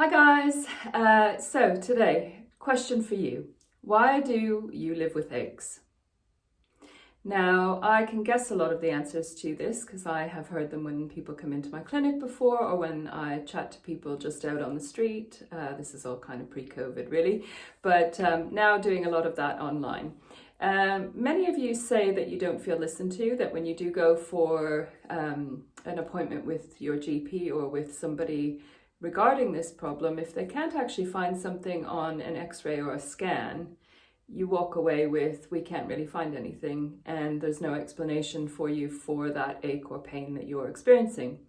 Hi guys, so today, question for you. Why do you live with aches? Now, I can guess a lot of the answers to this because I have heard them when people come into my clinic before or when I chat to people just out on the street. This is all kind of pre-COVID really, but now doing a lot of that online. Many of you say that you don't feel listened to, that when you do go for an appointment with your GP or with somebody regarding this problem, if they can't actually find something on an x-ray or a scan, you walk away with, we can't really find anything, and there's no explanation for you for that ache or pain that you're experiencing.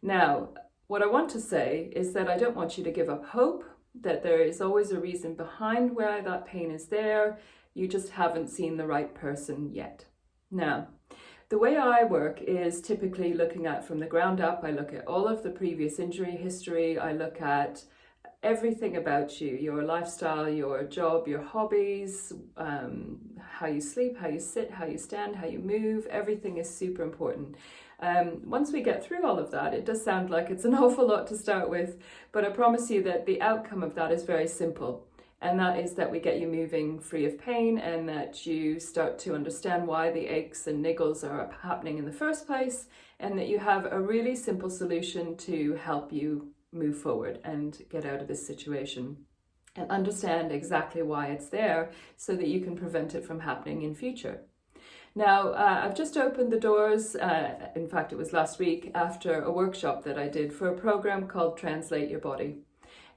Now, what I want to say is that I don't want you to give up hope, that there is always a reason behind why that pain is there. You just haven't seen the right person yet. Now, the way I work is typically looking at from the ground up. I look at all of the previous injury history. I look at everything about you, your lifestyle, your job, your hobbies, how you sleep, how you sit, how you stand, how you move. Everything is super important. Once we get through all of that, it does sound like it's an awful lot to start with, but I promise you that the outcome of that is very simple. And that is that we get you moving free of pain and that you start to understand why the aches and niggles are happening in the first place, and that you have a really simple solution to help you move forward and get out of this situation and understand exactly why it's there so that you can prevent it from happening in future. Now, I've just opened the doors, in fact it was last week, after a workshop that I did for a program called Translate Your Body.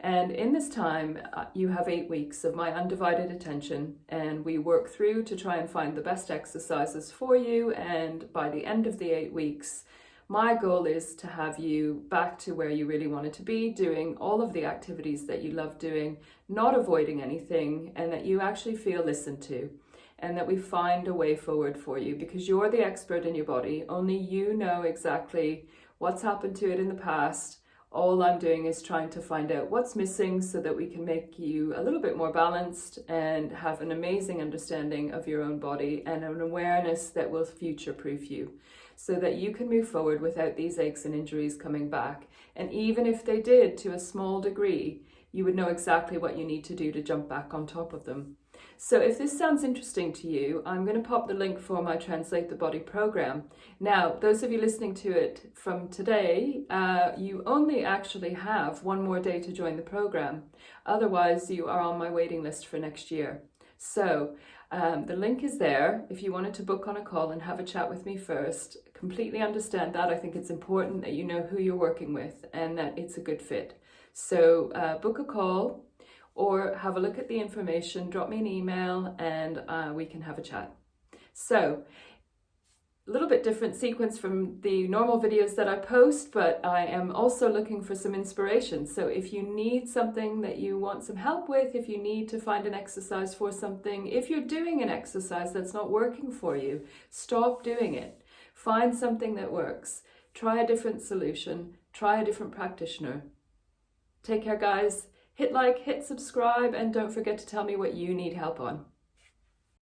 And in this time, you have 8 weeks of my undivided attention, and we work through to try and find the best exercises for you. And by the end of the 8 weeks, my goal is to have you back to where you really wanted to be, doing all of the activities that you love doing, not avoiding anything, and that you actually feel listened to, and that we find a way forward for you, because you're the expert in your body. Only you know exactly what's happened to it in the past. All I'm doing is trying to find out what's missing so that we can make you a little bit more balanced and have an amazing understanding of your own body and an awareness that will future-proof you so that you can move forward without these aches and injuries coming back. And even if they did to a small degree, you would know exactly what you need to do to jump back on top of them. So if this sounds interesting to you, I'm going to pop the link for my Translate the Body program. Now, those of you listening to it from today, you only actually have one more day to join the program. Otherwise, you are on my waiting list for next year. So the link is there if you wanted to book on a call and have a chat with me first. Completely understand that. I think it's important that you know who you're working with and that it's a good fit. So book a call, or have a look at the information, drop me an email, and we can have a chat. So, a little bit different sequence from the normal videos that I post, but I am also looking for some inspiration. So if you need something that you want some help with, if you need to find an exercise for something, if you're doing an exercise that's not working for you, stop doing it. Find something that works. Try a different solution. Try a different practitioner. Take care, guys. Hit like, hit subscribe, and don't forget to tell me what you need help on.